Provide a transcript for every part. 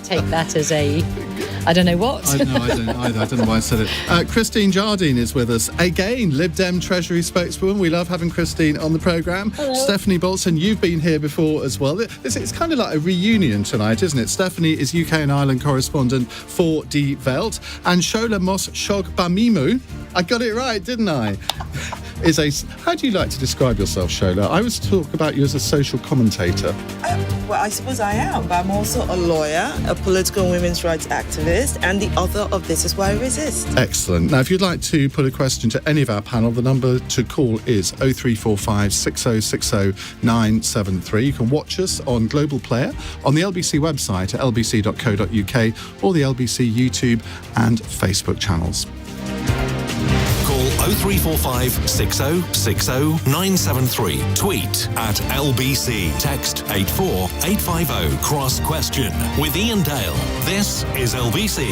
take that as a... I don't know what. I don't either. I don't know why I said it. Christine Jardine is with us again, Lib Dem Treasury spokeswoman. We love having Christine on the programme. Hello. Stefanie Bolzen, you've been here before as well. It's kind of like a reunion tonight, isn't it? Stefanie is UK and Ireland correspondent for Die Welt, and Shola Mos-Shogbamimu, I got it right, didn't I? How do you like to describe yourself, Shola? I always talk about you as a social commentator. Well, I suppose I am, but I'm also a lawyer, a political and women's rights activist, and the author of This Is Why I Resist. Excellent. Now, if you'd like to put a question to any of our panel, the number to call is 0345 6060 973. You can watch us on Global Player, on the LBC website at lbc.co.uk, or the LBC YouTube and Facebook channels. Call 0345 6060 973. Tweet at LBC. Text 84850. Cross question with Iain Dale. This is LBC.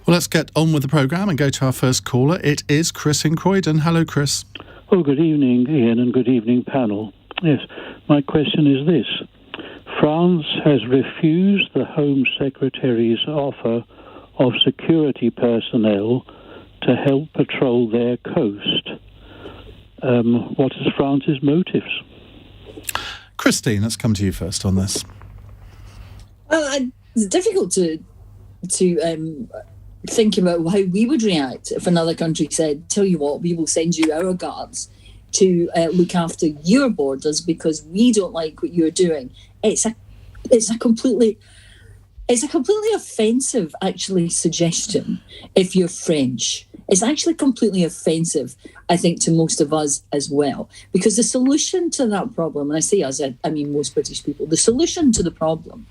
Well, let's get on with the programme and go to our first caller. It is Chris in Croydon. Hello, Chris. Oh, good evening, Iain, and good evening, panel. Yes, my question is this. France has refused the Home Secretary's offer of security personnel to help patrol their coast. What is France's motives? Christine, let's come to you first on this. Well, it's difficult to think about how we would react if another country said, tell you what, we will send you our guards to look after your borders because we don't like what you're doing. It's a completely offensive, actually, suggestion if you're French. It's actually completely offensive, I think, to most of us as well. Because the solution to that problem, and I say us, I mean most British people, the solution to the problem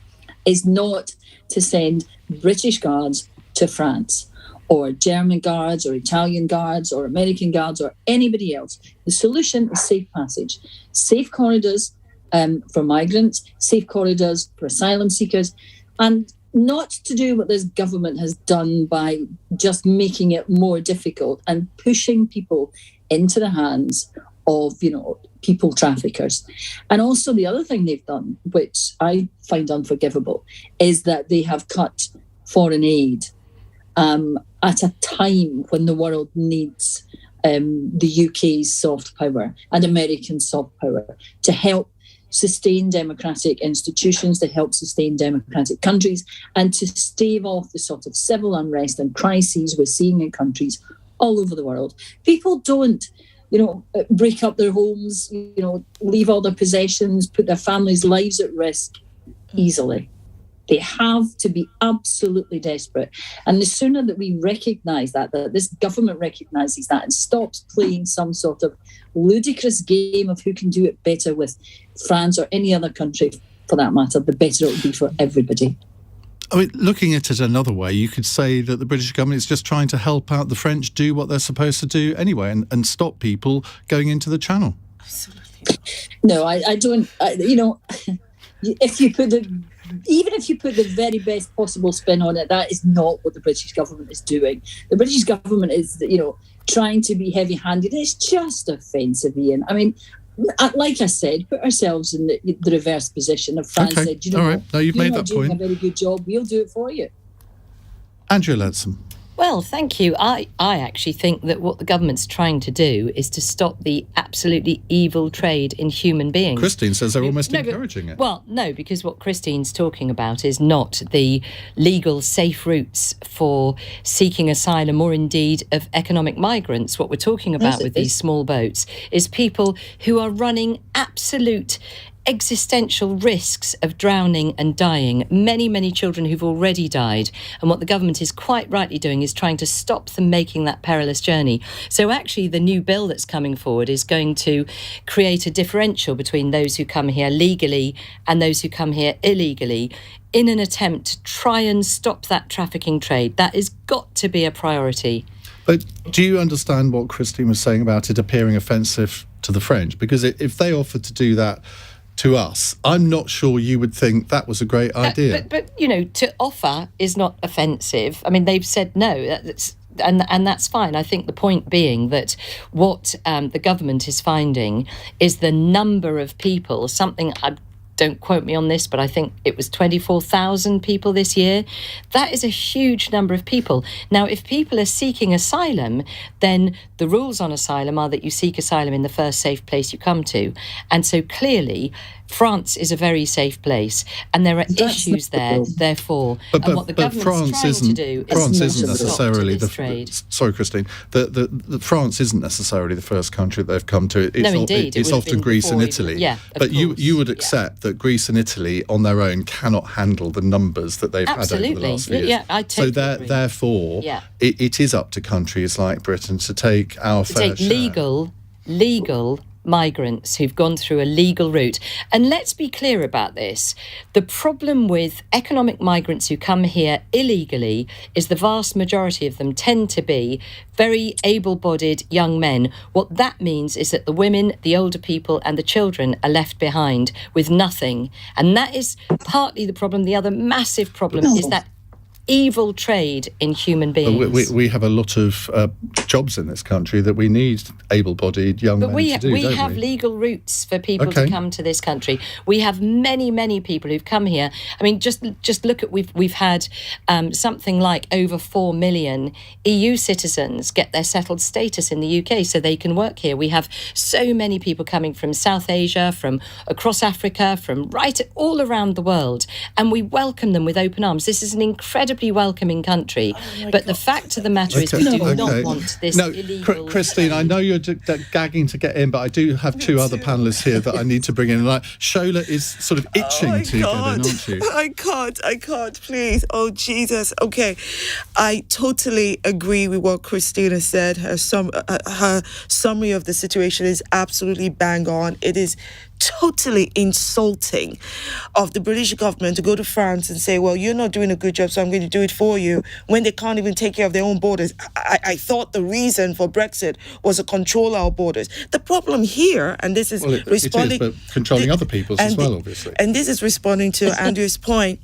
is not to send British guards to France or German guards or Italian guards or American guards or anybody else. The solution is safe passage, safe corridors for migrants, safe corridors for asylum seekers, and not to do what this government has done by just making it more difficult and pushing people into the hands of, people traffickers. And also the other thing they've done, which I find unforgivable, is that they have cut foreign aid at a time when the world needs the UK's soft power and American soft power to help sustain democratic institutions, to help sustain democratic countries, and to stave off the sort of civil unrest and crises we're seeing in countries all over the world. People don't, break up their homes, leave all their possessions, put their families' lives at risk easily. They have to be absolutely desperate. And the sooner that we recognise that this government recognises that and stops playing some sort of ludicrous game of who can do it better with France or any other country, for that matter, the better it will be for everybody. I mean, looking at it another way, you could say that the British government is just trying to help out the French do what they're supposed to do anyway and stop people going into the Channel. Absolutely. No, I don't, if you put the very best possible spin on it, that is not what the British government is doing. The British government is, trying to be heavy-handed. It's just offensive, Iain. I mean, like I said, put ourselves in the reverse position of France. Okay. Said, all right. No, you've made that point. You're not doing a very good job. We'll do it for you. Andrea Leadsom. Well, thank you. I actually think that what the government's trying to do is to stop the absolutely evil trade in human beings. Christine says they're almost encouraging it. Well, no, because what Christine's talking about is not the legal, safe routes for seeking asylum or indeed of economic migrants. What we're talking about with these small boats is people who are running absolute existential risks of drowning and dying. Many, many children who've already died. And what the government is quite rightly doing is trying to stop them making that perilous journey. So actually the new bill that's coming forward is going to create a differential between those who come here legally and those who come here illegally in an attempt to try and stop that trafficking trade. That has got to be a priority. But do you understand what Christine was saying about it appearing offensive to the French? Because if they offered to do that to us, I'm not sure you would think that was a great idea. But to offer is not offensive. I mean, they've said no. And that's fine. I think the point being that what the government is finding is the number of people, something don't quote me on this, but I think it was 24,000 people this year. That is a huge number of people. Now, if people are seeking asylum, then the rules on asylum are that you seek asylum in the first safe place you come to. And so clearly, France is a very safe place, and there are issues there, therefore. But what the government's trying to do is France isn't necessarily the trade. Sorry, Christine. The France isn't necessarily the first country that they've come to. No, indeed. It's often Greece and Italy. But you would accept that Greece and Italy on their own cannot handle the numbers that they've had over the last few years. Yeah, I totally agree. Therefore, it is up to countries like Britain to take our fair share. Legal migrants who've gone through a legal route. And let's be clear about this. The problem with economic migrants who come here illegally is the vast majority of them tend to be very able-bodied young men. What that means is that the women, the older people and the children are left behind with nothing. And that is partly the problem. The other massive problem is that evil trade in human beings. We have a lot of jobs in this country that we need able-bodied young men to do, we don't have legal routes for people to come to this country. We have many people who've come here. I mean, just look at we've had something like over 4 million EU citizens get their settled status in the UK so they can work here. We have so many people coming from South Asia, from across Africa, from right all around the world, and we welcome them with open arms. This is an incredibly welcoming country, but the fact of the matter is we do not want this illegal... Christine, I know you're gagging to get in, but I do have two other panellists here that I need to bring in. Like, Shola is sort of itching to get in, aren't you? I can't, please. Oh, Jesus. Okay. I totally agree with what Christina said. Her summary of the situation is absolutely bang on. It is totally insulting of the British government to go to France and say, well, you're not doing a good job, so I'm going to do it for you, when they can't even take care of their own borders. I thought the reason for Brexit was to control our borders. The problem here, and this is responding... It is, but controlling other people's as well, obviously. And this is responding to Andrea's point.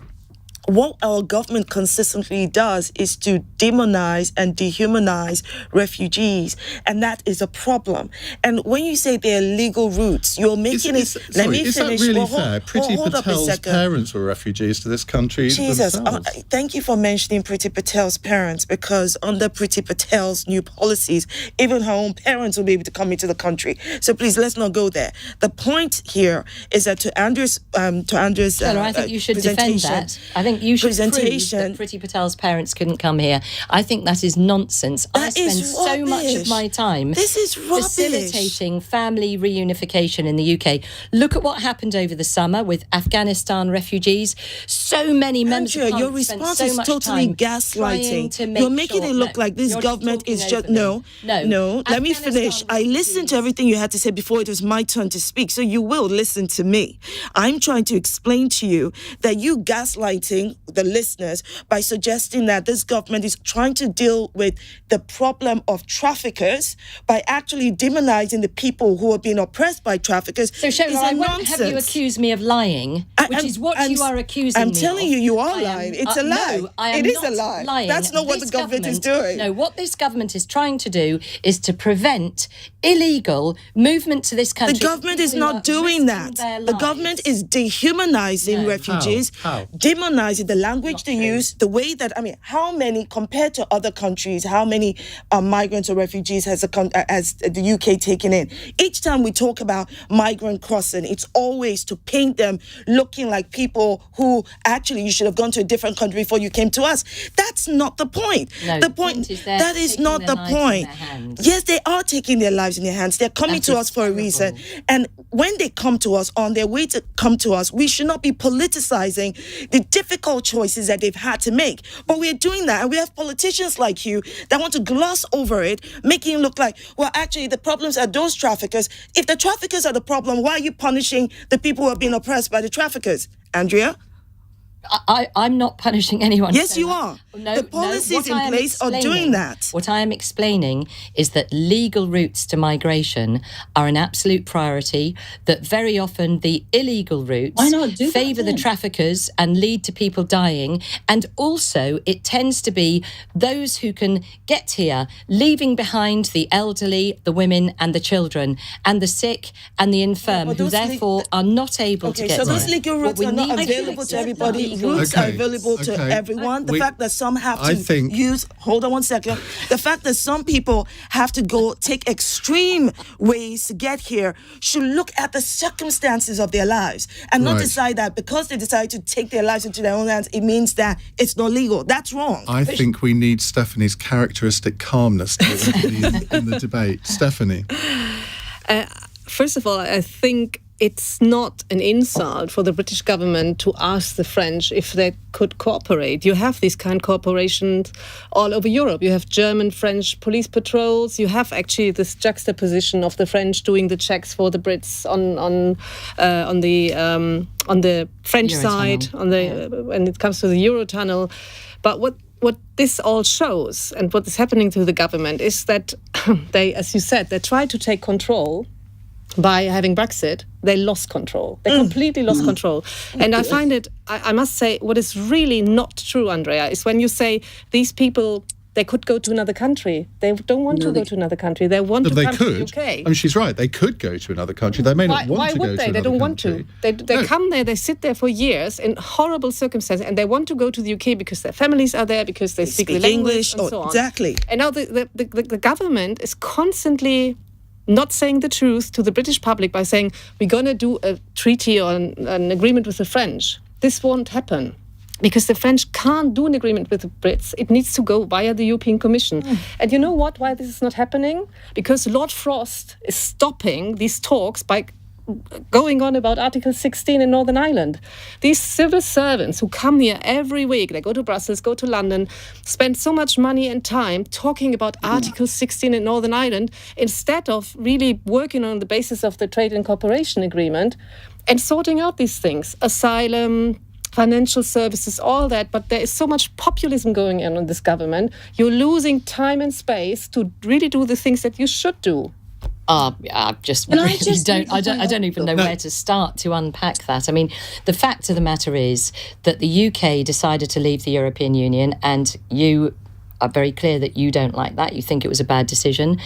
What our government consistently does is to demonize and dehumanize refugees, and that is a problem. And when you say they're legal routes, you're making Is that really fair? Priti Patel's parents were refugees to this country themselves. Thank you for mentioning Priti Patel's parents, because under Priti Patel's new policies, even her own parents will be able to come into the country. So please, let's not go there. The point here is that to Andrea's I think you should defend that. I think you should prove that Priti Patel's parents couldn't come here. I think that is nonsense. I spend so much of my time facilitating family reunification in the UK. Look at what happened over the summer with Afghanistan refugees. So many members of Parliament your response is totally gaslighting. You're making it look like this government is just... No. Let me finish. I listened to everything you had to say before it was my turn to speak, so you will listen to me. I'm trying to explain to you that you gaslighting the listeners by suggesting that this government is trying to deal with the problem of traffickers by actually demonizing the people who are being oppressed by traffickers. So, Shola, I won't have you accuse me of lying, which is what you are accusing me of. I'm telling you are lying. It's a lie. No, I am not a lie. Lying. That's not what the government is doing. No, what this government is trying to do is to prevent illegal movement to this country. The government is not doing that. The government is dehumanizing refugees, demonizing the language they use, the way that, how many, compared to other countries, how many migrants or refugees has the UK taken in? Each time we talk about migrant crossing, it's always to paint them looking like people who actually you should have gone to a different country before you came to us. That's not the point. No, the point is that is not the point. Yes, they are taking their lives in their hands. They're coming to us for a reason. And when they come to us, on their way to come to us, we should not be politicizing the difficult choices that they've had to make. But we're doing that, and we have politicians like you that want to gloss over it, making it look like, well, actually, the problems are those traffickers. If the traffickers are the problem, why are you punishing the people who are being oppressed by the traffickers? Andrea? I'm not punishing anyone. Yes, you are. No, the policies in place are doing that. What I am explaining is that legal routes to migration are an absolute priority, that very often the illegal routes favour the traffickers and lead to people dying. And also, it tends to be those who can get here, leaving behind the elderly, the women and the children, and the sick and the infirm, who therefore are not able to get so there. those legal routes are not available to everybody. Routes are available to everyone. The fact that some have to use... Hold on one second. The fact that some people have to go take extreme ways to get here should look at the circumstances of their lives and not decide that because they decide to take their lives into their own hands, it means that it's not legal. That's wrong. I think we need Stefanie's characteristic calmness in the debate. Stefanie. First of all, I think it's not an insult for the British government to ask the French if they could cooperate. You have these kind of corporations all over Europe. You have German-French police patrols. You have actually this juxtaposition of the French doing the checks for the Brits on the French side, when it comes to the Eurotunnel. But what this all shows and what is happening to the government is that they, as you said, they try to take control. By having Brexit, they lost control. They completely lost control. And I find it, I must say, what is really not true, Andrea, is when you say these people, they could go to another country. They don't want to go to another country. They want to come to the UK. I mean, she's right. They could go to another country. They may not want to go to another country. Why would they? They don't want to. They come there, they sit there for years in horrible circumstances, and they want to go to the UK because their families are there, because they speak the language, and so on. Exactly. And now the government is constantly not saying the truth to the British public by saying, we're going to do a treaty or an agreement with the French. This won't happen because the French can't do an agreement with the Brits. It needs to go via the European Commission. And you know what? Why this is not happening? Because Lord Frost is stopping these talks by going on about Article 16 in Northern Ireland. These civil servants who come here every week, they go to Brussels, go to London, spend so much money and time talking about Article 16 in Northern Ireland instead of really working on the basis of the Trade and Cooperation Agreement and sorting out these things. Asylum, financial services, all that, but there is so much populism going on in this government. You're losing time and space to really do the things that you should do. I don't even know where to start to unpack that. I mean, the fact of the matter is that the UK decided to leave the European Union, and you are very clear that you don't like that. You think it was a bad decision.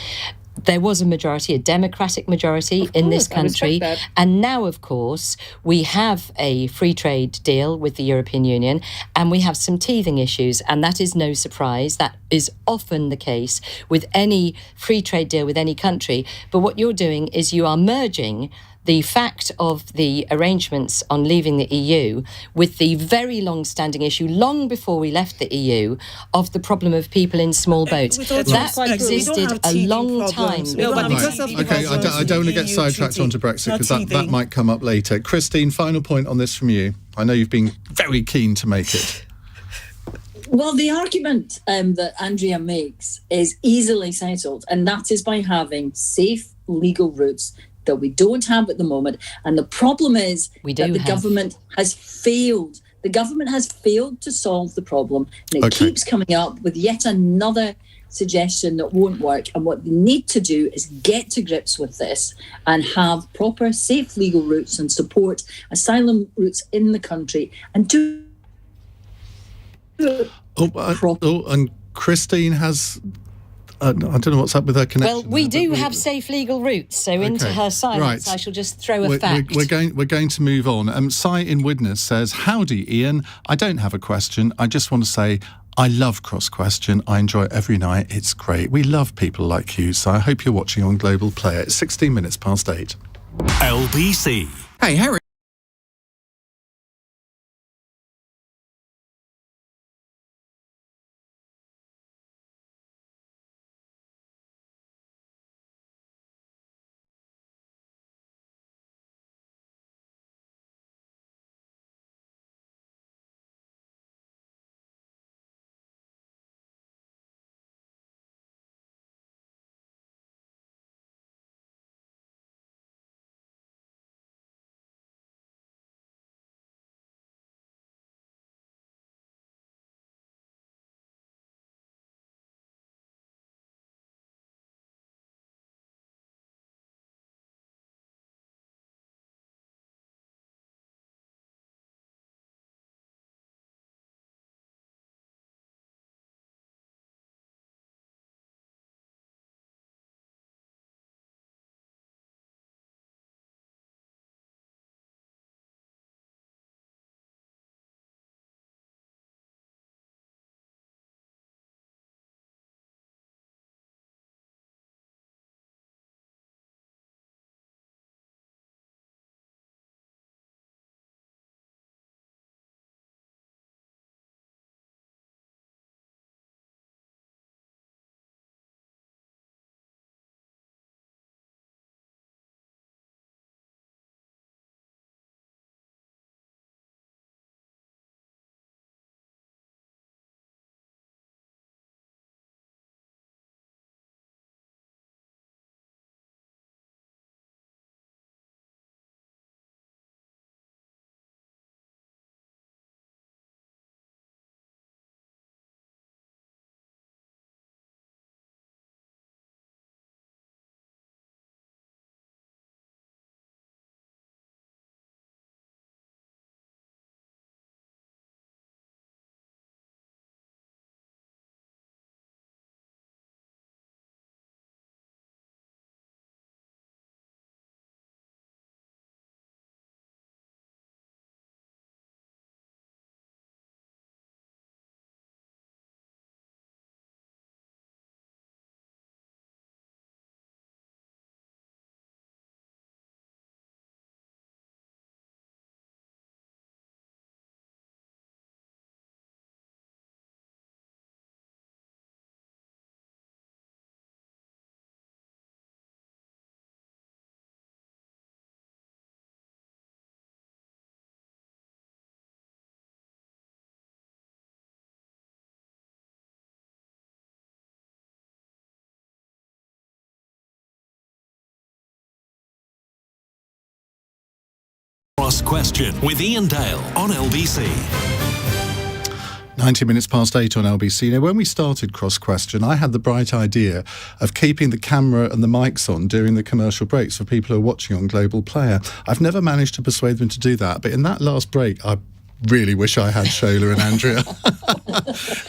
There was a majority, a democratic majority in this country. And now, of course, we have a free trade deal with the European Union and we have some teething issues. And that is no surprise. That is often the case with any free trade deal with any country. But what you're doing is you are merging the fact of the arrangements on leaving the EU with the very long-standing issue, long before we left the EU, of the problem of people in small boats. That existed a long time. No, but because of I don't want to get sidetracked onto Brexit because that might come up later. Christine, final point on this from you. I know you've been very keen to make it. Well, the argument that Andrea makes is easily settled, and that is by having safe legal routes that we don't have at the moment. And the problem is that the government has failed. The government has failed to solve the problem. And it keeps coming up with yet another suggestion that won't work. And what they need to do is get to grips with this and have proper, safe legal routes and support asylum routes in the country and do and Christine has... I don't know what's up with her connection. Well, we do have safe legal routes, so into her silence, I shall just throw a fact. We're going to move on. Sai in Widnes says, "Howdy, Iain. I don't have a question. I just want to say I love Cross Question. I enjoy it every night. It's great. We love people like you, so I hope you're watching on Global Player. It's 16 minutes past 8. LBC. Hey, Harry. Cross Question with Iain Dale on LBC. 90 minutes past 8 on LBC. Now, when we started Cross Question, I had the bright idea of keeping the camera and the mics on during the commercial breaks for people who are watching on Global Player. I've never managed to persuade them to do that, but in that last break, I really wish I had Shola and Andrea.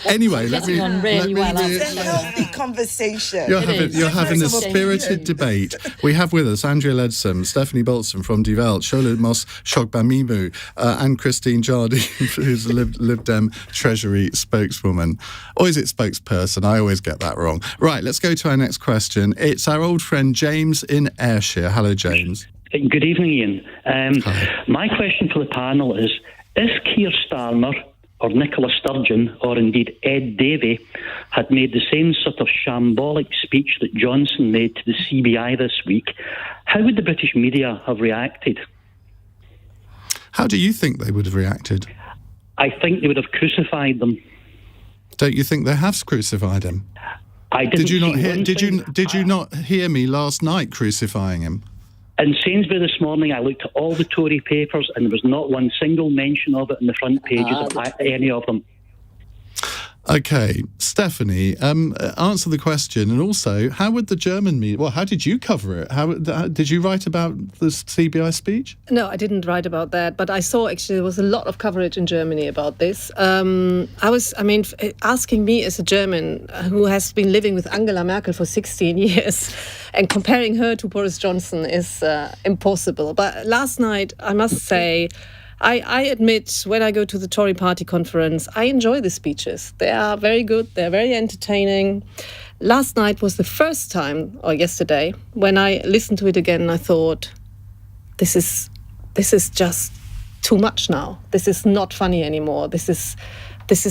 Anyway, It's a healthy conversation. You're having a spirited debate. We have with us Andrea Leadsom, Stefanie Bolzen from Die Welt, Shola Mos-Shogbamimu, and Christine Jardine, who's the Lib Dem Treasury spokeswoman. Or is it spokesperson? I always get that wrong. Right, let's go to our next question. It's our old friend James in Ayrshire. Hello, James. Good evening, Iain. My question for the panel is Keir Starmer or Nicola Sturgeon or indeed Ed Davey had made the same sort of shambolic speech that Johnson made to the CBI this week, how would the British media have reacted? How do you think they would have reacted? I think they would have crucified them. Don't you think they have crucified him? Did you not hear me last night crucifying him? In Sainsbury this morning, I looked at all the Tory papers and there was not one single mention of it in the front pages of any of them. OK, Stefanie, answer the question. And also, how would the German media... Well, how did you cover it? How did you write about the CBI speech? No, I didn't write about that, but I saw actually there was a lot of coverage in Germany about this. Asking me as a German who has been living with Angela Merkel for 16 years and comparing her to Boris Johnson is impossible. But last night, I must say... I admit, when I go to the Tory party conference, I enjoy the speeches. They are very good. They're very entertaining. Last night was the first time, or yesterday, when I listened to it again and I thought, this is just too much now. This is not funny anymore. This is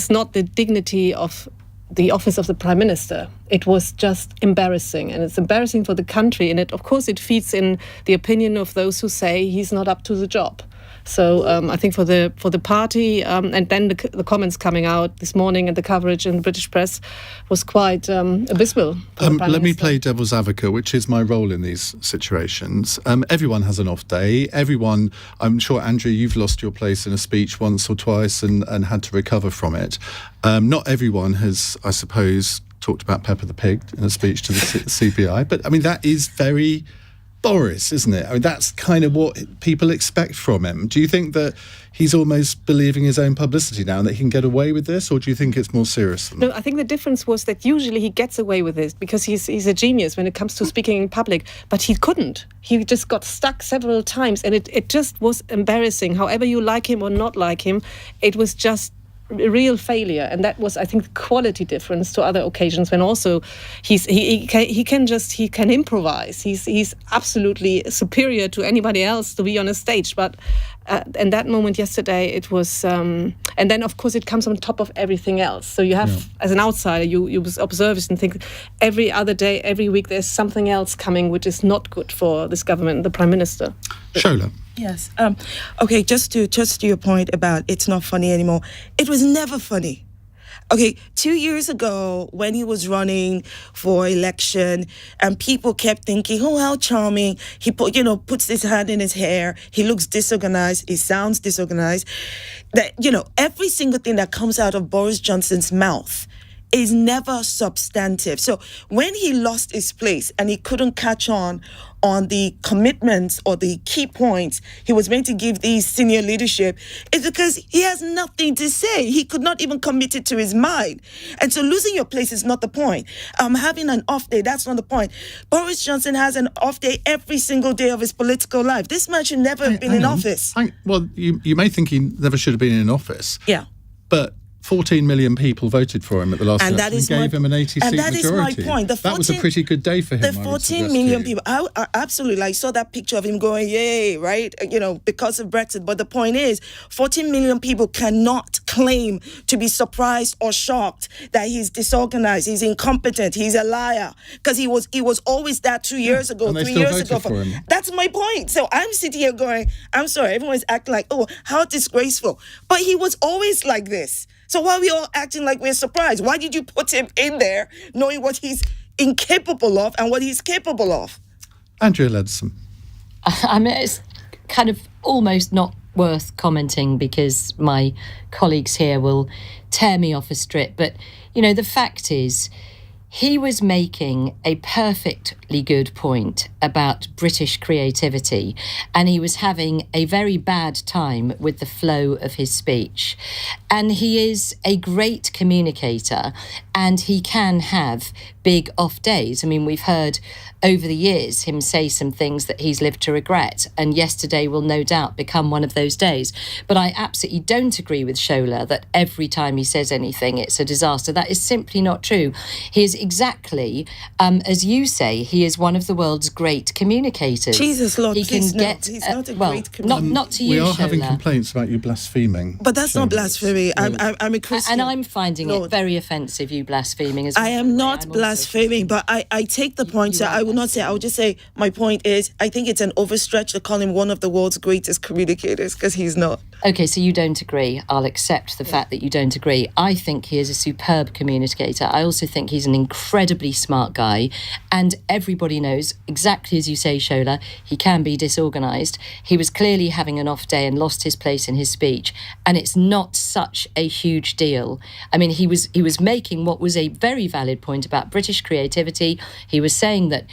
not the dignity of the office of the Prime Minister. It was just embarrassing, and it's embarrassing for the country. And of course, it feeds in the opinion of those who say he's not up to the job. So I think for the party, and then the comments coming out this morning and the coverage in the British press was quite abysmal. Let me play devil's advocate, which is my role in these situations. Everyone has an off day. Everyone, I'm sure, Andrea, you've lost your place in a speech once or twice and had to recover from it. Not everyone has, I suppose, talked about Pepper the Pig in a speech to the CBI. But, I mean, that is very... Boris, isn't it? I mean, that's kind of what people expect from him. Do you think that he's almost believing his own publicity now and that he can get away with this, or do you think it's more serious than that? No, I think the difference was that usually he gets away with this because he's a genius when it comes to speaking in public, but he couldn't. He just got stuck several times, and it just was embarrassing. However you like him or not like him, it was just a real failure, and that was, I think, the quality difference to other occasions when also he can improvise. He's absolutely superior to anybody else to be on a stage. But in that moment yesterday, it was, and then of course it comes on top of everything else. So you have, as an outsider, you observe it and think every other day, every week, there's something else coming which is not good for this government, the Prime Minister. Shola. Yes. Okay, just to your point about it's not funny anymore. It was never funny. Okay, 2 years ago when he was running for election and people kept thinking, oh, how charming. He puts his hand in his hair. He looks disorganized. He sounds disorganized. That, every single thing that comes out of Boris Johnson's mouth is never substantive. So when he lost his place and he couldn't catch on the commitments or the key points he was meant to give these senior leadership, it's because he has nothing to say. He could not even commit it to his mind. And so losing your place is not the point. Having an off day, that's not the point. Boris Johnson has an off day every single day of his political life. This man should never have been in office. Well, you may think he never should have been in office. Yeah. But 14 million people voted for him at the last election and gave him an 80-seat majority. And that is my point. That was a pretty good day for him. The 14 million people, I absolutely saw that picture of him going, yay, right? Because of Brexit. But the point is, 14 million people cannot claim to be surprised or shocked that he's disorganized, he's incompetent, he's a liar. Because he was always that 2 years ago, 3 years ago. For him. That's my point. So I'm sitting here going, I'm sorry, everyone's acting like, oh, how disgraceful. But he was always like this. So why are we all acting like we're surprised? Why did you put him in there knowing what he's incapable of and what he's capable of? Andrea Leadsom. I mean, it's kind of almost not worth commenting because my colleagues here will tear me off a strip. But, the fact is, he was making a perfectly good point about British creativity, and he was having a very bad time with the flow of his speech. And he is a great communicator, and he can have big off days. I mean, we've heard over the years him say some things that he's lived to regret, and yesterday will no doubt become one of those days. But I absolutely don't agree with Shola that every time he says anything it's a disaster. That is simply not true. He is exactly, as you say, he is one of the world's great communicators. Jesus, Lord, he please can get, he's not a great communicator. Not to you, We are Shola. having complaints about you blaspheming. But that's not blasphemy. I'm a Christian. And I'm finding it very offensive, you blaspheming as well. I am not I'm also blaspheming, but I take the point. So I will not say, I will just say, my point is, I think it's an overstretch to call him one of the world's greatest communicators, because he's not. Okay, so you don't agree. I'll accept the fact that you don't agree. I think he is a superb communicator. I also think he's an incredibly smart guy. And everybody knows, exactly as you say, Shola, he can be disorganised. He was clearly having an off day and lost his place in his speech. And it's not such a huge deal. I mean, he was making what was a very valid point about British creativity. He was saying that,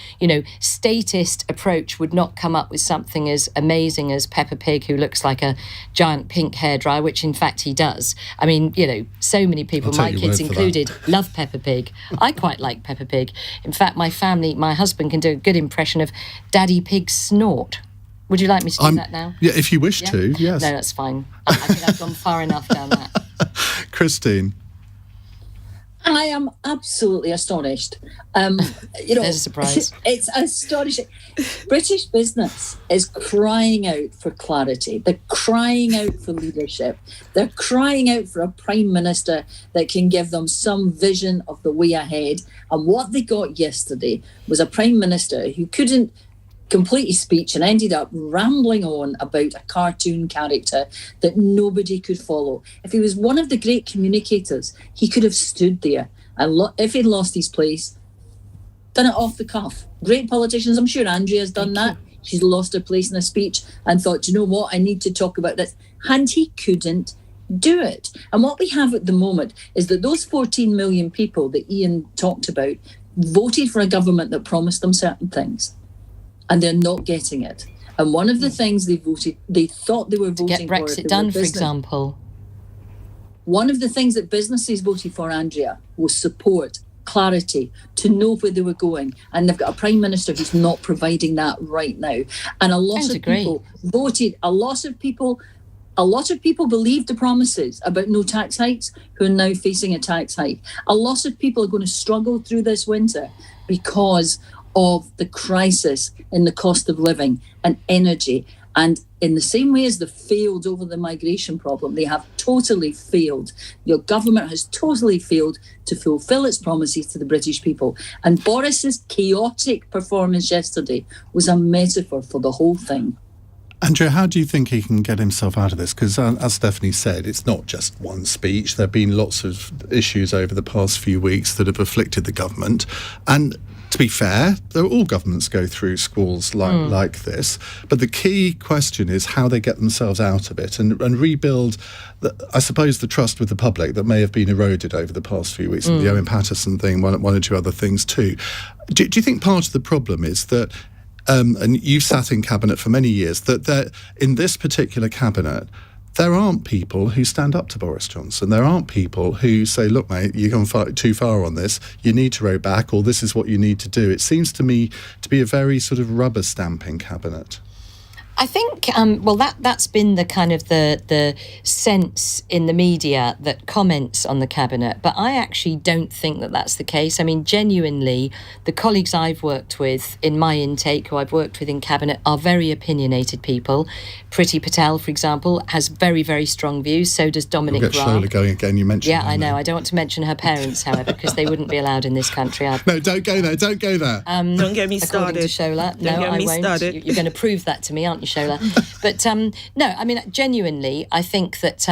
statist approach would not come up with something as amazing as Peppa Pig, who looks like a giant pink hairdryer, which in fact he does. I mean, so many people, my kids included, love Peppa Pig. I quite like Peppa Pig. In fact, my husband can do a good impression of Daddy Pig's snort. Would you like me to do that now? Yeah, if you wish to, yes. No, that's fine. I think I've gone far enough down that. Christine. I am absolutely astonished. There's a surprise. It's astonishing. British business is crying out for clarity. They're crying out for leadership. They're crying out for a prime minister that can give them some vision of the way ahead. And what they got yesterday was a prime minister who couldn't complete his speech and ended up rambling on about a cartoon character that nobody could follow. If he was one of the great communicators, he could have stood there and if he'd lost his place, done it off the cuff. Great politicians, I'm sure Andrea's done that. She's lost her place in a speech and thought, you know what, I need to talk about this. And he couldn't do it. And what we have at the moment is that those 14 million people that Iain talked about voted for a government that promised them certain things. And they're not getting it. And one of the things they thought they were voting to get Brexit done, for example. One of the things that businesses voted for, Andrea, was support, clarity, to know where they were going. And they've got a prime minister who's not providing that right now. And a lot of people voted. A lot of people believed the promises about no tax hikes, who are now facing a tax hike. A lot of people are going to struggle through this winter because of the crisis in the cost of living and energy. And in the same way as they failed over the migration problem, they have totally failed. Your government has totally failed to fulfil its promises to the British people. And Boris's chaotic performance yesterday was a metaphor for the whole thing. Andrea, how do you think he can get himself out of this? Because as Stefanie said, it's not just one speech. There have been lots of issues over the past few weeks that have afflicted the government. And to be fair, all governments go through squalls like this. But the key question is how they get themselves out of it and rebuild, I suppose, the trust with the public that may have been eroded over the past few weeks. And the Owen Paterson thing, one or two other things too. Do you think part of the problem is that, and you've sat in cabinet for many years, that in this particular cabinet, there aren't people who stand up to Boris Johnson. There aren't people who say, look, mate, you've gone too far on this. You need to row back, or this is what you need to do. It seems to me to be a very sort of rubber stamping cabinet. I think, that's been the kind of the sense in the media that comments on the cabinet, but I actually don't think that that's the case. I mean, genuinely, the colleagues I've worked with in my intake, who I've worked with in cabinet, are very opinionated people. Priti Patel, for example, has very, very strong views. So does Dominic Raab. We'll get Shola going again. You mentioned I know. I don't want to mention her parents, however, because they wouldn't be allowed in this country. No, don't go there. Don't go there. Don't get me started. According to Shola, no, I won't. You're going to prove that to me, aren't you? you, Shola? But no, I mean, genuinely, I think that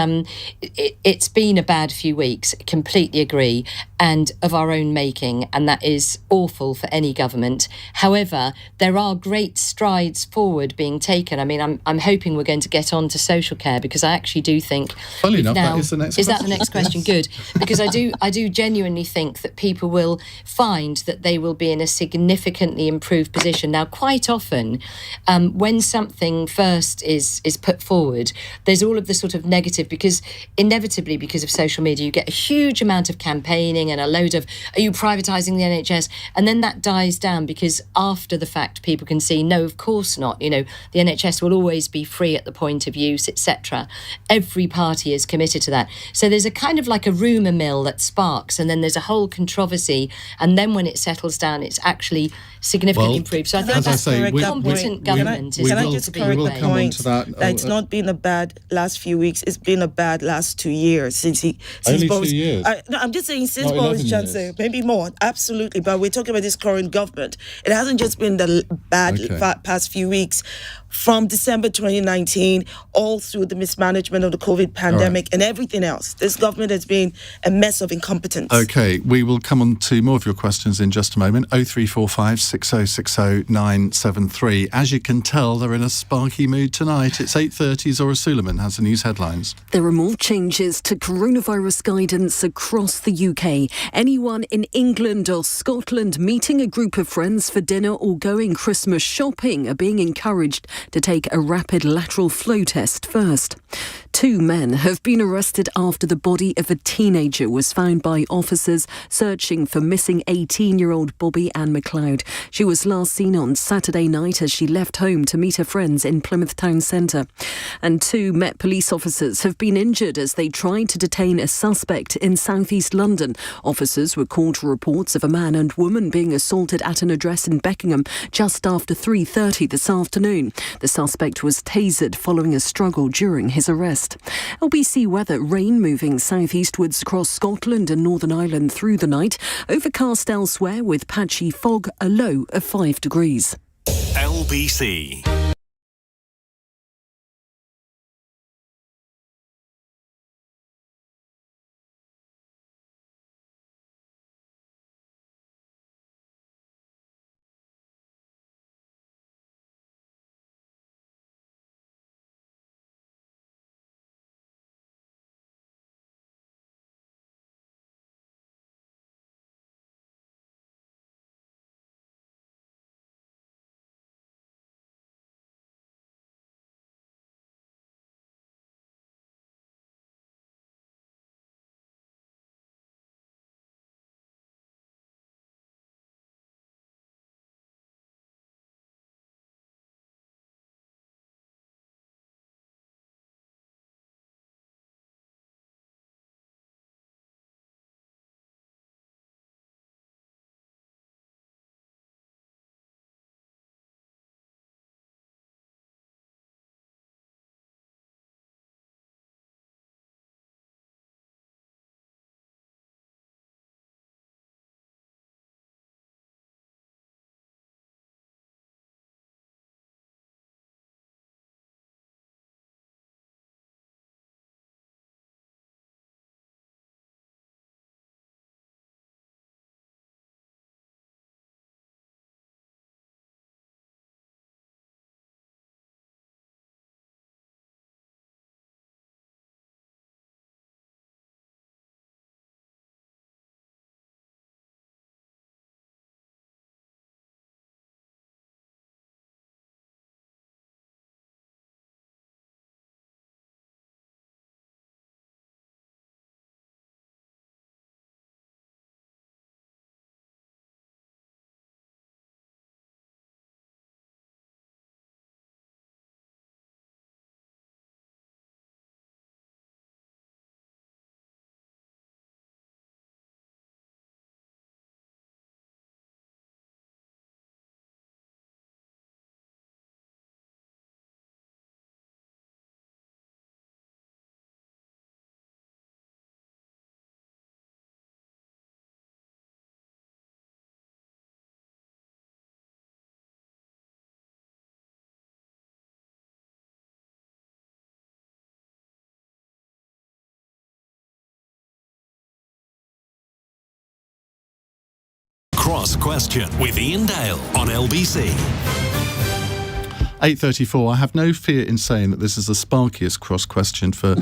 it's been a bad few weeks. Completely agree, and of our own making, and that is awful for any government. However, there are great strides forward being taken. I mean, I'm hoping we're going to get on to social care, because I actually do think. Funny enough, that is the next question. Is that the next question? Good, because I do genuinely think that people will find that they will be in a significantly improved position. Now, quite often, when something first is put forward, there's all of the sort of negative, because inevitably, because of social media, you get a huge amount of campaigning and a load of, are you privatising the NHS? And then that dies down, because after the fact, people can see, no, of course not. You know, the NHS will always be free at the point of use, etc. Every party is committed to that. So there's a kind of like a rumour mill that sparks, and then there's a whole controversy, and then when it settles down, it's actually significantly improved. So I think that's competent government. Can I just correct the point that it's not been a bad last few weeks, it's been a bad last 2 years since Only Boris, 2 years? No, I'm just saying since Boris Johnson, maybe more, absolutely, but we're talking about this current government. It hasn't just been the bad past few weeks. From December 2019, all through the mismanagement of the COVID pandemic and everything else, this government has been a mess of incompetence. OK, we will come on to more of your questions in just a moment. 0345 6060 973. As you can tell, they're in a sparky mood tonight. It's 8:30. Zora Suleiman has the news headlines. There are more changes to coronavirus guidance across the UK. Anyone in England or Scotland meeting a group of friends for dinner or going Christmas shopping are being encouraged to take a rapid lateral flow test first. 2 men have been arrested after the body of a teenager was found by officers searching for missing 18-year-old Bobby Ann McLeod. She was last seen on Saturday night as she left home to meet her friends in Plymouth Town Centre. And 2 Met police officers have been injured as they tried to detain a suspect in south-east London. Officers were called to reports of a man and woman being assaulted at an address in Beckenham just after 3:30 this afternoon. The suspect was tasered following a struggle during his arrest. LBC weather: rain moving southeastwards across Scotland and Northern Ireland through the night. Overcast elsewhere with patchy fog, a low of 5 degrees. LBC. Cross Question with Iain Dale on LBC. 8:34. I have no fear in saying that this is the sparkiest cross question for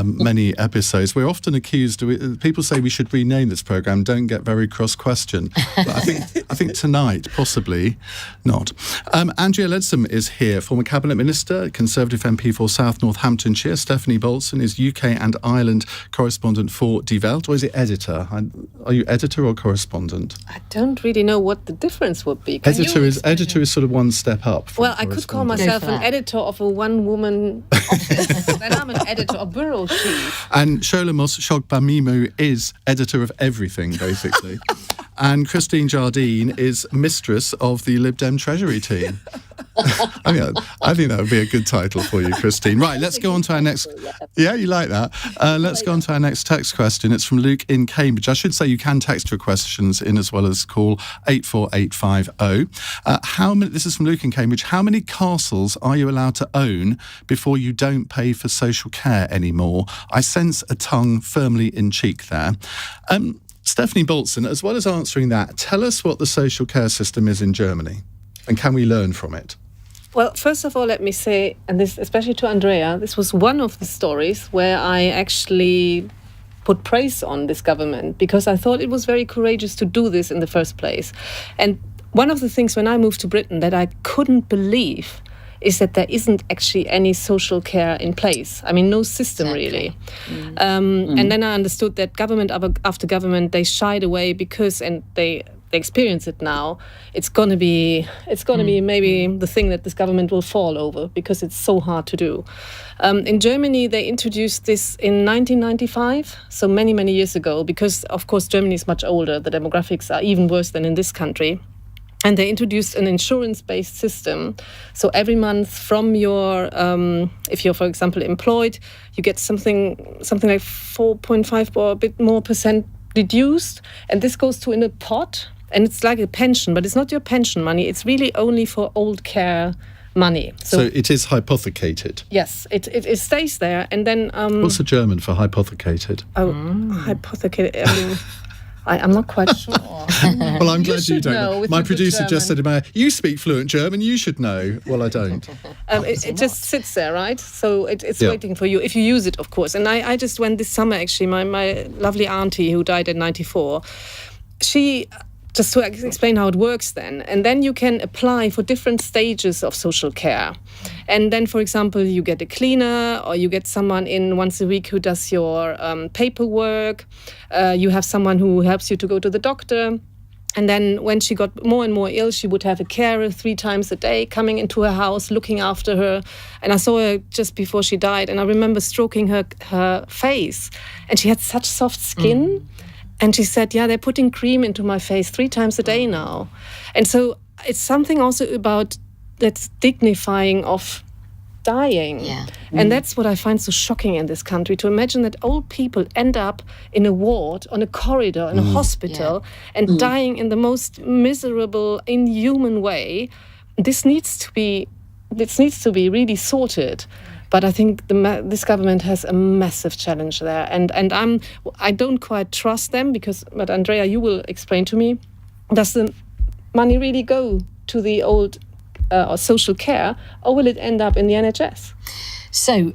many episodes. We're often accused, people say we should rename this programme Don't Get Very Cross Question. But I think tonight, possibly not. Andrea Leadsom is here, former Cabinet Minister, Conservative MP for South Northamptonshire. Stefanie Bolzen is UK and Ireland correspondent for Die Welt, or is it editor? Are you editor or correspondent? I don't really know what the difference would be. Editor is sort of one step up. Well, I could call myself an editor of a one-woman office. Then I'm an editor of bureau chief. And Shola Mos-Shogbamimu is editor of everything, basically. And Christine Jardine is mistress of the Lib Dem Treasury team. I think that would be a good title for you, Christine. Right, let's go on to our next... Yeah, you like that? Let's go on to our next text question. It's from Luke in Cambridge. I should say you can text your questions in as well as call 84850. This is from Luke in Cambridge. How many castles are you allowed to own before you don't pay for social care anymore? I sense a tongue firmly in cheek there. Stefanie Bolzen, as well as answering that, tell us what the social care system is in Germany, and can we learn from it? Well, first of all, let me say, and this especially to Andrea, this was one of the stories where I actually put praise on this government, because I thought it was very courageous to do this in the first place. And one of the things when I moved to Britain that I couldn't believe is that there isn't actually any social care in place. I mean, no system really. And then I understood that government after government, they shied away because, and they experience it now, it's going to be maybe the thing that this government will fall over, because it's so hard to do. In Germany, they introduced this in 1995, so many, many years ago, because, of course, Germany is much older. The demographics are even worse than in this country. And they introduced an insurance-based system. So every month from your, if you're, for example, employed, you get something like 4.5 or a bit more percent reduced. And this goes in a pot. And it's like a pension, but it's not your pension money. It's really only for old care money. So it is hypothecated? Yes, it stays there. And then... what's the German for hypothecated? Hypothecated... I'm not quite sure. Well, I'm glad you don't know. My producer just said to me, you speak fluent German, you should know. Well, I don't. It just sits there, right? So it's waiting for you, if you use it, of course. And I just went this summer, actually, my lovely auntie who died at 94, she... Just to explain how it works then. And then you can apply for different stages of social care. And then, for example, you get a cleaner, or you get someone in once a week who does your paperwork. You have someone who helps you to go to the doctor. And then when she got more and more ill, she would have a carer 3 times a day coming into her house, looking after her. And I saw her just before she died. And I remember stroking her face. And she had such soft skin. And she said, yeah, they're putting cream into my face 3 times a day now. And so it's something also about that dignifying of dying. Yeah. And that's what I find so shocking in this country, to imagine that old people end up in a ward, on a corridor, in a hospital, and dying in the most miserable, inhuman way. This needs to be really sorted. But I think this government has a massive challenge there, and I don't quite trust them, but Andrea, you will explain to me, does the money really go to the old or social care, or will it end up in the NHS? So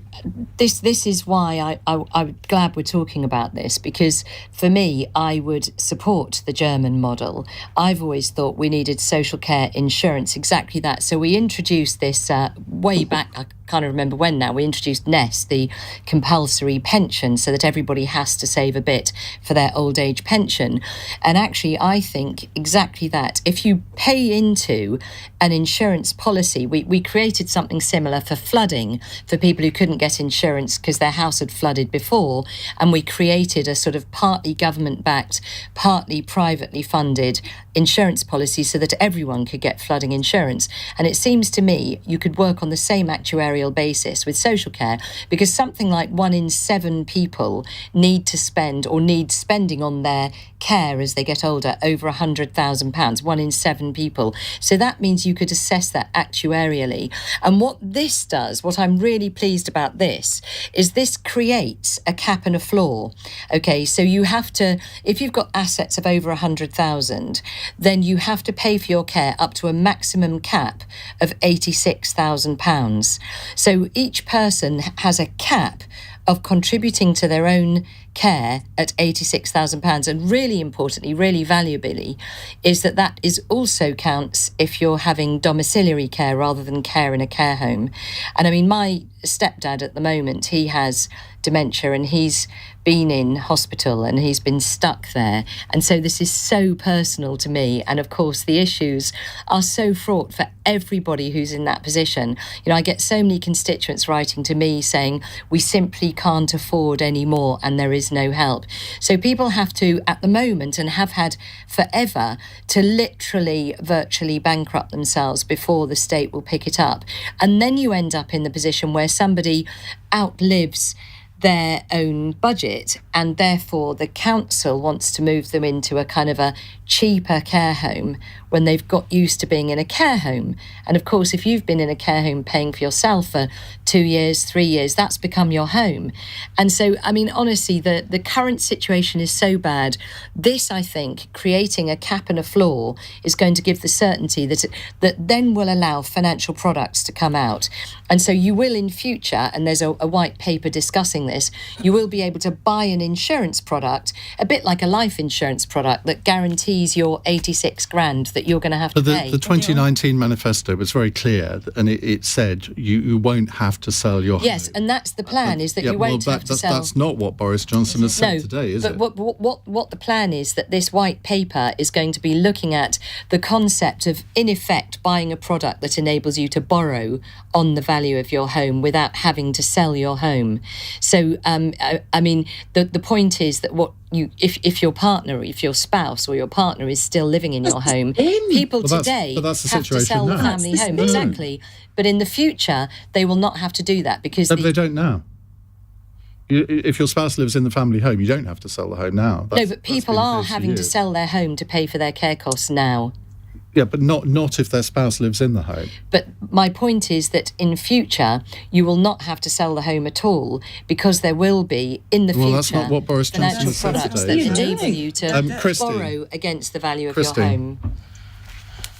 this is why I'm glad we're talking about this, because for me, I would support the German model. I've always thought we needed social care insurance, exactly that. So we introduced this way back, I can't remember when now, we introduced NEST, the compulsory pension, so that everybody has to save a bit for their old age pension. And actually, I think exactly that. If you pay into an insurance policy, we created something similar for flooding, for people who couldn't get insurance because their house had flooded before, and we created a sort of partly government-backed, partly privately funded insurance policy so that everyone could get flooding insurance. And it seems to me you could work on the same actuarial basis with social care, because something like 1 in 7 people need spending on their care as they get older over £100,000, 1 in 7 people. So that means you could assess that actuarially. And what this does, what I'm really pleased about this, is this creates a cap and a floor. Okay, so you have to, if you've got assets of over 100,000, then you have to pay for your care up to a maximum cap of £86,000. So each person has a cap of contributing to their own care at £86,000. And really importantly, really valuably, is that is also counts if you're having domiciliary care rather than care in a care home. And I mean, my stepdad at the moment, he has dementia and he's been in hospital and he's been stuck there. And so this is so personal to me. And of course, the issues are so fraught for everybody who's in that position. You know, I get so many constituents writing to me saying, we simply can't afford any more and there is no help. So people have to, at the moment, and have had forever, to literally, virtually bankrupt themselves before the state will pick it up. And then you end up in the position where somebody outlives their own budget and therefore the council wants to move them into a kind of a cheaper care home when they've got used to being in a care home. And of course, if you've been in a care home paying for yourself for 2 years, 3 years, that's become your home. And so, I mean, honestly, the current situation is so bad. This, I think, creating a cap and a floor is going to give the certainty that then will allow financial products to come out. And so you will in future, and there's a white paper discussing this, you will be able to buy an insurance product, a bit like a life insurance product that guarantees your 86 grand that you're going to have to pay. The 2019 manifesto was very clear, and it said you won't have to sell your home. Yes, and that's the plan, is that you won't have to sell. That's not what Boris Johnson has said today, is it? But what the plan is, that this white paper is going to be looking at the concept of, in effect, buying a product that enables you to borrow on the value of your home without having to sell your home. So, I mean, the point is that if your partner, if your spouse or your partner is still living in your home, people today have to sell the family home. Exactly. But in the future, they will not have to do that because they don't now. If your spouse lives in the family home, you don't have to sell the home now. No, but people are having to sell their home to pay for their care costs now. Yeah, but not if their spouse lives in the home. But my point is that in future, you will not have to sell the home at all because there will be, in the future, that's not what Boris Johnson financial products that enable you to borrow against the value of your home.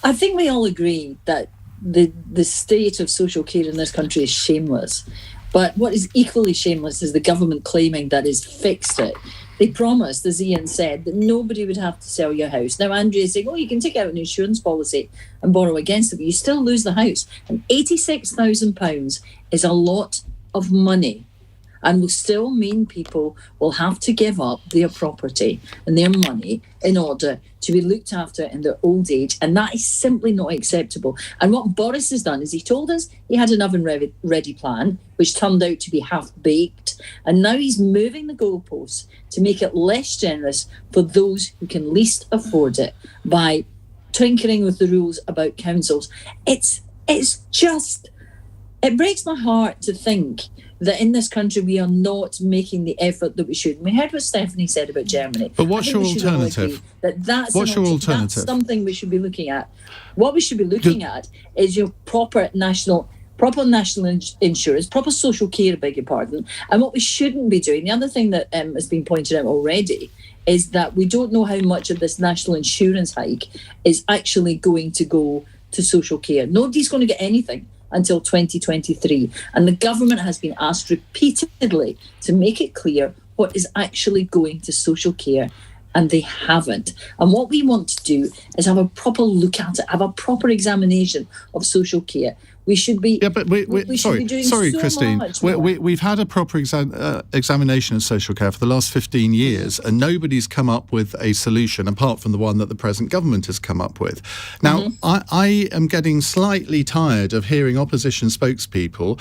I think we all agree that the state of social care in this country is shameless. But what is equally shameless is the government claiming that it's fixed it. They promised, as Iain said, that nobody would have to sell your house. Now, Andrea is saying, you can take out an insurance policy and borrow against it, but you still lose the house. And £86,000 is a lot of money and will still mean people will have to give up their property and their money in order to be looked after in their old age. And that is simply not acceptable. And what Boris has done is he told us he had an oven-ready plan, which turned out to be half-baked. And now he's moving the goalposts to make it less generous for those who can least afford it by tinkering with the rules about councils. It's just, it breaks my heart to think that in this country we are not making the effort that we should. And we heard what Stefanie said about Germany. But what's your alternative? That's your alternative? That's something we should be looking at. What we should be looking at is your proper national insurance, proper social care, beg your pardon. And what we shouldn't be doing, the other thing that has been pointed out already, is that we don't know how much of this national insurance hike is actually going to go to social care. Nobody's going to get anything until 2023. And the government has been asked repeatedly to make it clear what is actually going to social care, and they haven't. And what we want to do is have a proper look at it, have a proper examination of social care. We should be. Yeah, but sorry, Christine. We've had a proper examination of social care for the last 15 years, and nobody's come up with a solution apart from the one that the present government has come up with. Now, I am getting slightly tired of hearing opposition spokespeople.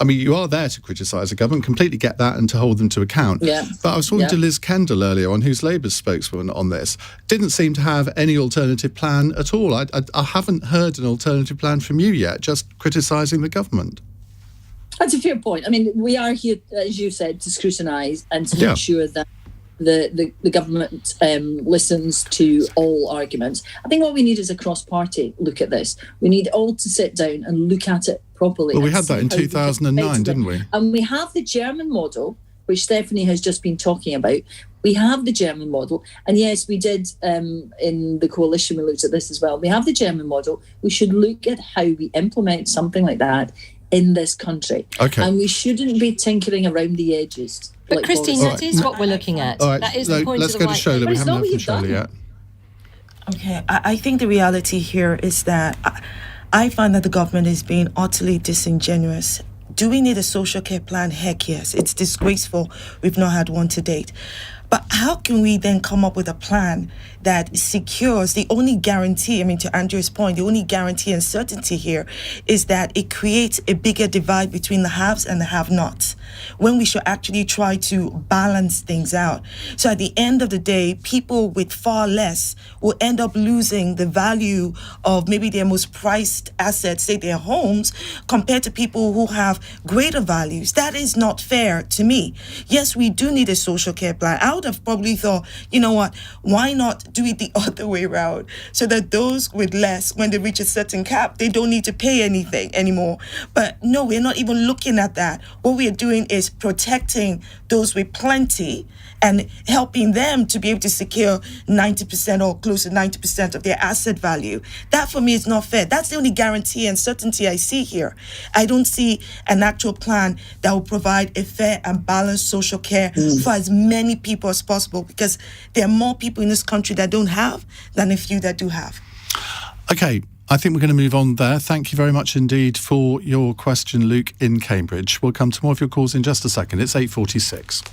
I mean, you are there to criticise the government, completely get that, and to hold them to account. Yeah. But I was talking to Liz Kendall earlier on, who's Labour's spokeswoman on this. Didn't seem to have any alternative plan at all. I haven't heard an alternative plan from you yet. Just criticising the government. That's a fair point. I mean, we are here, as you said, to scrutinise and to make sure that the government listens to all arguments. I think what we need is a cross-party look at this. We need all to sit down and look at it properly. Well, we had that in 2009, didn't we? And we have the German model, which Stefanie has just been talking about. We have the German model. And yes, we did, in the coalition, we looked at this as well. We have the German model. We should look at how we implement something like that in this country. Okay. And we shouldn't be tinkering around the edges. But like Christine, Boris. that is what we're looking at. All right, That is the point let's of the go to Shola. We haven't heard from Shola yet. Okay, I think the reality here is that I find that the government is being utterly disingenuous. Do we need a social care plan? Heck yes. It's disgraceful we've not had one to date. But how can we then come up with a plan that secures the only guarantee, to Andrea's point, the only guarantee and certainty here is that it creates a bigger divide between the haves and the have-nots, when we should actually try to balance things out. So at the end of the day, people with far less will end up losing the value of maybe their most prized assets, say their homes, compared to people who have greater values. That is not fair to me. Yes, we do need a social care plan. I would have probably thought, you know what, why not do it the other way around, so that those with less, when they reach a certain cap, they don't need to pay anything anymore. But no, we're not even looking at that. What we are doing is protecting those with plenty and helping them to be able to secure 90% or close to 90% of their asset value. That for me is not fair. That's the only guarantee and certainty I see here. I don't see an actual plan that will provide a fair and balanced social care for as many people as possible, because there are more people in this country that don't have than a few that do have. Okay, I think we're going to move on there. Thank you very much indeed for your question, Luke in Cambridge. We'll come to more of your calls in just a second. It's 8:46.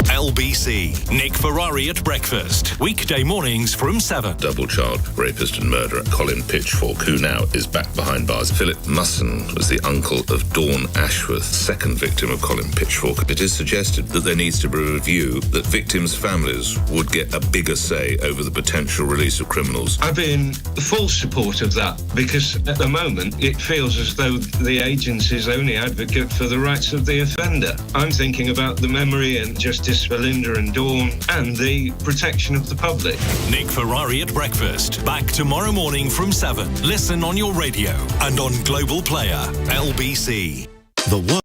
LBC. Nick Ferrari at breakfast. Weekday mornings from 7. Double child rapist and murderer Colin Pitchfork, who now is back behind bars. Philip Musson was the uncle of Dawn Ashworth, second victim of Colin Pitchfork. It is suggested that there needs to be a review, that victims' families would get a bigger say over the potential release of criminals. I've been full support of that, because at the moment it feels as though the agencies only advocate for the rights of the offender. I'm thinking about the memory and justice for Linda and Dawn and the protection of the public. Nick Ferrari at breakfast. Back tomorrow morning from 7. Listen on your radio and on Global Player. LBC. The world.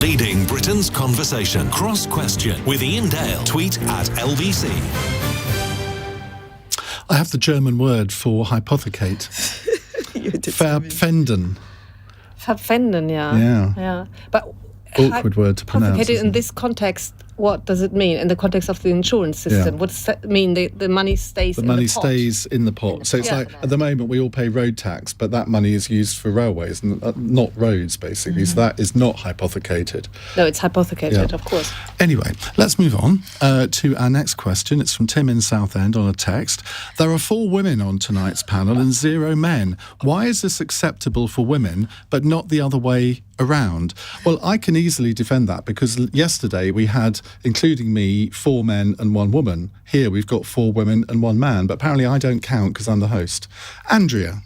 Leading Britain's conversation. Cross Question with Iain Dale. Tweet at LBC. I have the German word for hypothecate. Verpfänden. Verpfänden, yeah. But awkward word to pronounce. Hypothecate in this context, what does it mean in the context of the insurance system? What does that mean? The money stays in the pot? The money stays in the pot. So it's like, at the moment, we all pay road tax, but that money is used for railways, and not roads, basically. So that is not hypothecated. No, it's hypothecated, of course. Anyway, let's move on to our next question. It's from Tim in Southend on a text. There are 4 women on tonight's panel and 0 men. Why is this acceptable for women, but not the other way around? Well, I can easily defend that, because yesterday we had, including me, 4 men and 1 woman. Here we've got 4 women and 1 man, but apparently I don't count because I'm the host. Andrea?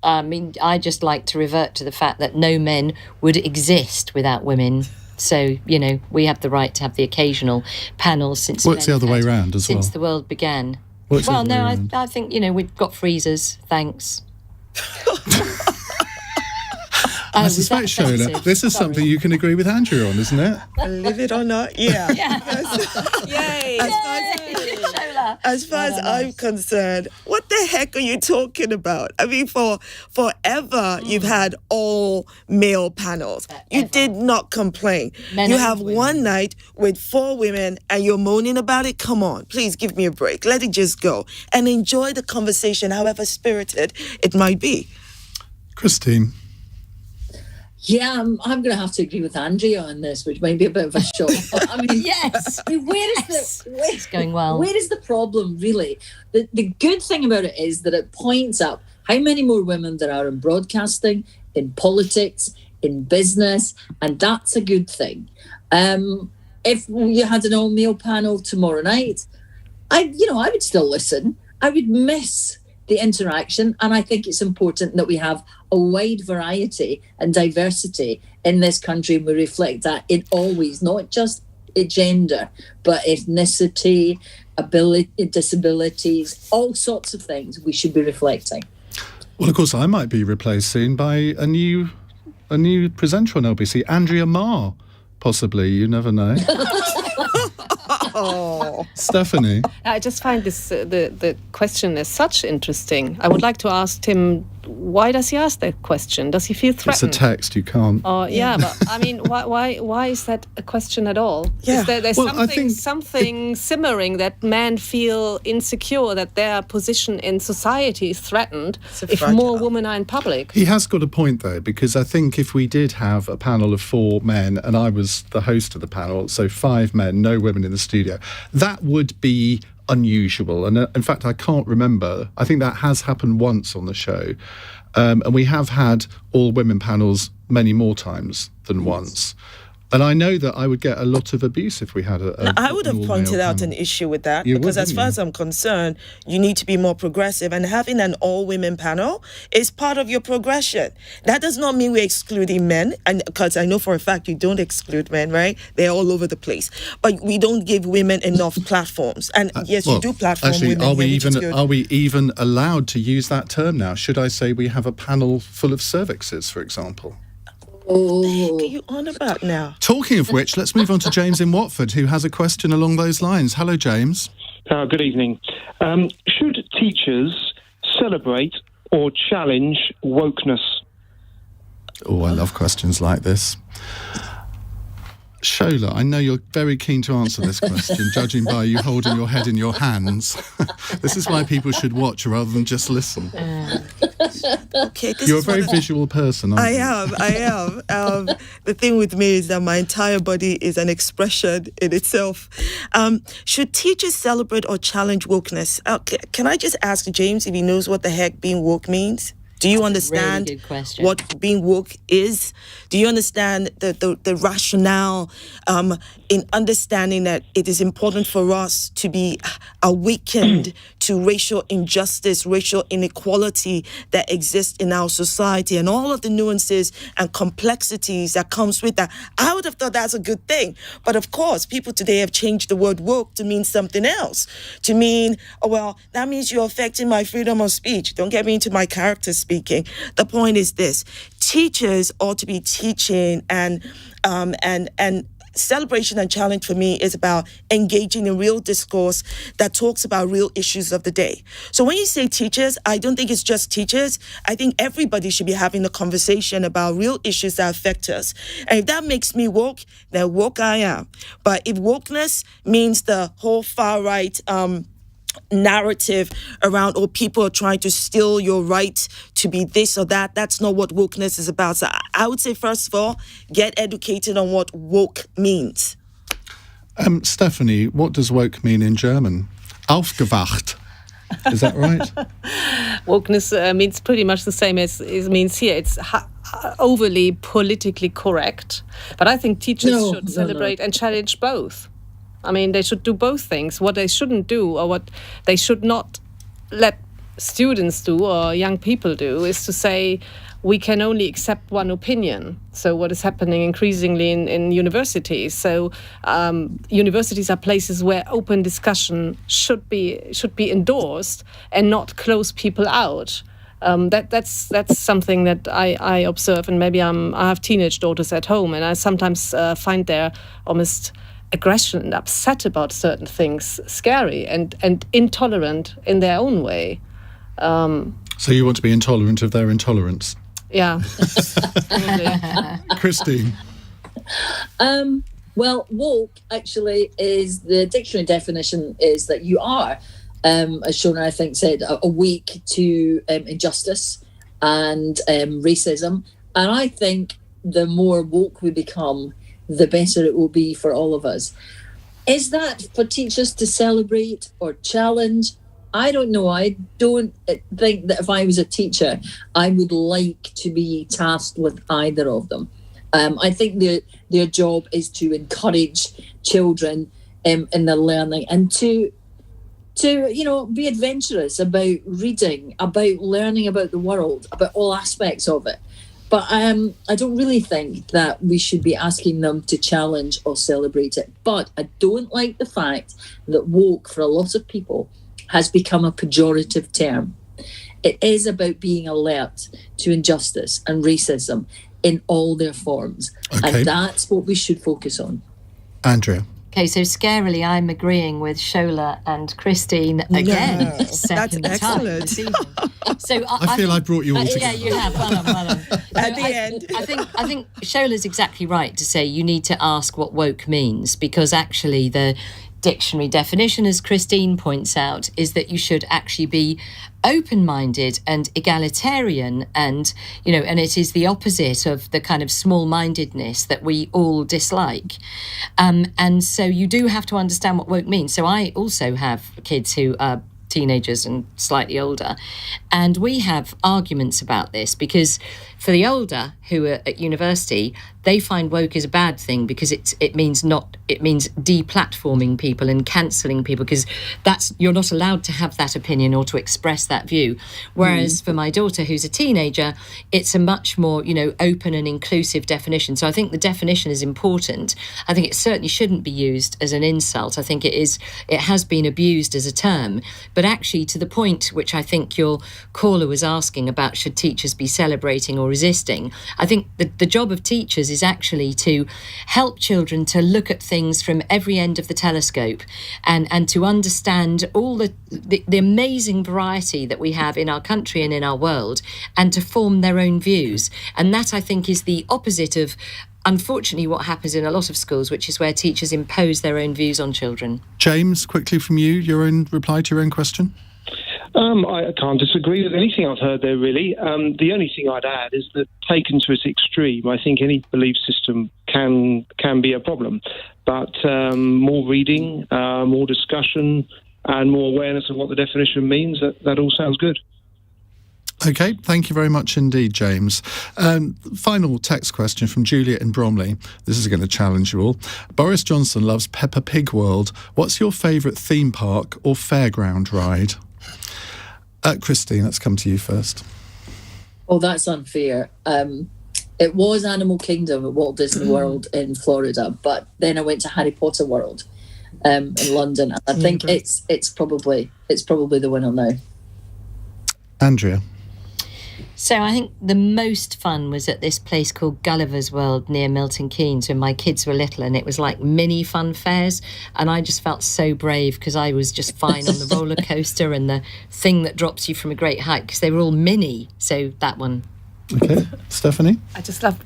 I mean, I just like to revert to the fact that no men would exist without women. So, you know, we have the right to have the occasional panel since... Well, it's the other way around as well. Since the world began. Well, no, I think, you know, we've got freezers, thanks. I suspect, Shola, this is something you can agree with Andrea on, isn't it? Believe it or not, yeah. Yay! As far as I'm concerned, what the heck are you talking about? I mean, forever you've had all male panels. You did not complain. You have one night with 4 women and you're moaning about it? Come on, please give me a break. Let it just go and enjoy the conversation, however spirited it might be. Christine? Yeah, I'm going to have to agree with Andrea on this, which might be a bit of a shock. I mean, yes. I mean, It's going well. Where is the problem, really? The good thing about it is that it points up how many more women there are in broadcasting, in politics, in business, and that's a good thing. If you had an all-male panel tomorrow night, I would still listen. I would miss the interaction, and I think it's important that we have a wide variety and diversity in this country, and we reflect that in always, not just gender, but ethnicity, disabilities, all sorts of things we should be reflecting. Well, of course, I might be replaced soon by a new presenter on LBC, Andrea Marr, possibly. You never know. Stefanie? I just find this the question is such interesting. I would like to ask Tim, why does he ask that question? Does he feel threatened? It's a text, you can't. Oh, yeah, but I mean, why is that a question at all? Yeah. There's something simmering that men feel insecure that their position in society is threatened if more women are in public. He has got a point, though, because I think if we did have a panel of 4 men and I was the host of the panel, so 5 men, no women in the studio, that would be unusual. And in fact, I can't remember. I think that has happened once on the show. And we have had all women panels many more times than once. And I know that I would get a lot of abuse if we had I would have pointed out an issue with that, because as far as I'm concerned, you need to be more progressive, and having an all-women panel is part of your progression. That does not mean we're excluding men, and because I know for a fact you don't exclude men, right? They're all over the place. But we don't give women enough platforms. And yes, you do platform actually, women. are we even allowed to use that term now? Should I say we have a panel full of cervixes, for example? What the heck are you on about now? Talking of which, let's move on to James in Watford, who has a question along those lines. Hello, James. Good evening. Should teachers celebrate or challenge wokeness? Oh, I love questions like this. Shola, I know you're very keen to answer this question, judging by you holding your head in your hands. This is why people should watch rather than just listen. Okay, you're a very visual person, aren't you? I am. The thing with me is that my entire body is an expression in itself. Should teachers celebrate or challenge wokeness? Can I just ask James if he knows what the heck being woke means? Do you understand what being woke is? Do you understand the rationale in understanding that it is important for us to be awakened to racial injustice, racial inequality that exists in our society, and all of the nuances and complexities that comes with that. I would have thought that's a good thing. But of course, people today have changed the word woke to mean something else. To mean, oh, well, that means you're affecting my freedom of speech. Don't get me into my character speaking. The point is this: teachers ought to be teaching, and celebration and challenge for me is about engaging in real discourse that talks about real issues of the day. So when you say teachers, I don't think it's just teachers. I think everybody should be having a conversation about real issues that affect us. And if that makes me woke, then woke I am. But if wokeness means the whole far right narrative around, or people are trying to steal your right to be this or that, that's not what wokeness is about. So I would say, first of all, get educated on what woke means. Stefanie, what does woke mean in German? Aufgewacht. Is that right? Wokeness means pretty much the same as it means here. It's overly politically correct. But I think teachers should celebrate and challenge both. I mean, they should do both things. What they shouldn't do, or what they should not let students do or young people do, is to say we can only accept one opinion. So what is happening increasingly in universities. So universities are places where open discussion should be endorsed and not close people out. That's something that I observe, and maybe I have teenage daughters at home, and I sometimes find they're almost aggression and upset about certain things scary and intolerant in their own way. So you want to be intolerant of their intolerance? Yeah. Christine? Well, woke actually is, the dictionary definition is that you are, as Shona, I think, said, awake to injustice and racism. And I think the more woke we become, the better it will be for all of us. Is that for teachers to celebrate or challenge? I don't know. I don't think that if I was a teacher, I would like to be tasked with either of them. I think their job is to encourage children in their learning, and to be adventurous about reading, about learning about the world, about all aspects of it. But I don't really think that we should be asking them to challenge or celebrate it. But I don't like the fact that woke, for a lot of people, has become a pejorative term. It is about being alert to injustice and racism in all their forms. Okay. And that's what we should focus on. Andrea? Okay, so scarily, I'm agreeing with Shola and Christine again. Yes, that's excellent. So I feel I brought you all together. Yeah, you have. Well done. At the end. I think Shola's exactly right to say you need to ask what woke means, because actually the dictionary definition, as Christine points out, is that you should actually be open-minded and egalitarian, and it is the opposite of the kind of small-mindedness that we all dislike. And so you do have to understand what woke means. So I also have kids who are teenagers and slightly older, and we have arguments about this, because for the older who are at university, they find woke is a bad thing because it means deplatforming people and cancelling people, because you're not allowed to have that opinion or to express that view. Whereas for my daughter, who's a teenager, it's a much more open and inclusive definition. So I think the definition is important. I think it certainly shouldn't be used as an insult. I think it has been abused as a term. But actually, to the point which I think your caller was asking about, should teachers be celebrating or resisting, I think the job of teachers is actually to help children to look at things from every end of the telescope, and to understand all the amazing variety that we have in our country and in our world, and to form their own views. And that, I think, is the opposite of, unfortunately, what happens in a lot of schools, which is where teachers impose their own views on children. James, quickly from you, your own reply to your own question. I can't disagree with anything I've heard there, really. The only thing I'd add is that, taken to its extreme, I think any belief system can be a problem. But more reading, more discussion, and more awareness of what the definition means, that all sounds good. OK, thank you very much indeed, James. Final text question from Juliet in Bromley. This is going to challenge you all. Boris Johnson loves Peppa Pig World. What's your favourite theme park or fairground ride? Christine, let's come to you first. Oh, that's unfair. It was Animal Kingdom at Walt Disney World in Florida, but then I went to Harry Potter World in London. And I think it's probably the winner now. Andrea. So I think the most fun was at this place called Gulliver's World near Milton Keynes when my kids were little, and it was like mini fun fairs, and I just felt so brave because I was just fine on the roller coaster and the thing that drops you from a great height because they were all mini. So that one. Okay, Stefanie? I just love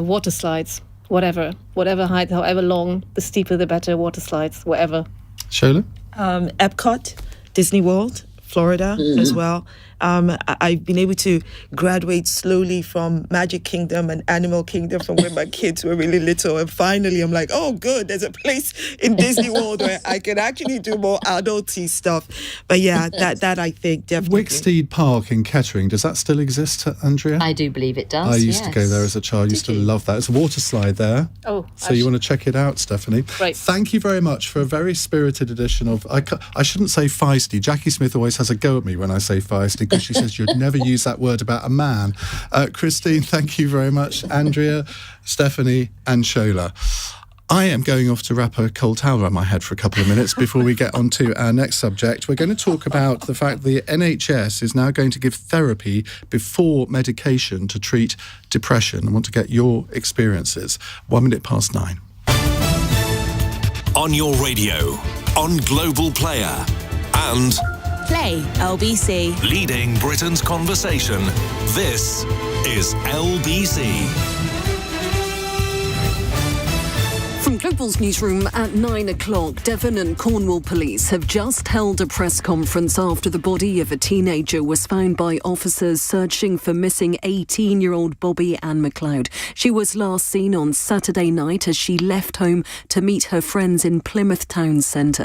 water slides, whatever height, however long, the steeper the better, water slides, whatever. Shola? Epcot, Disney World, Florida as well. I've been able to graduate slowly from Magic Kingdom and Animal Kingdom from when my kids were really little. And finally, I'm like, oh, good, there's a place in Disney World where I can actually do more adulty stuff. But yeah, that I think definitely. Wicksteed Park in Kettering, does that still exist, Andrea? I do believe it does. I used to go there as a child. Used to love that. It's a water slide there. Oh, so you want to check it out, Stefanie? Right. Thank you very much for a very spirited edition of. I shouldn't say feisty. Jackie Smith always has a go at me when I say feisty because she says you'd never use that word about a man. Christine, thank you very much. Andrea, Stefanie, and Shola. I am going off to wrap a cold towel around my head for a couple of minutes before we get on to our next subject. We're going to talk about the fact the NHS is now going to give therapy before medication to treat depression. I want to get your experiences. 9:01. On your radio, on Global Player, and Play LBC. leading Britain's conversation. This is LBC. From Global's newsroom at 9 o'clock, Devon and Cornwall police have just held a press conference after the body of a teenager was found by officers searching for missing 18-year-old Bobby Ann McLeod. She was last seen on Saturday night as she left home to meet her friends in Plymouth Town Centre.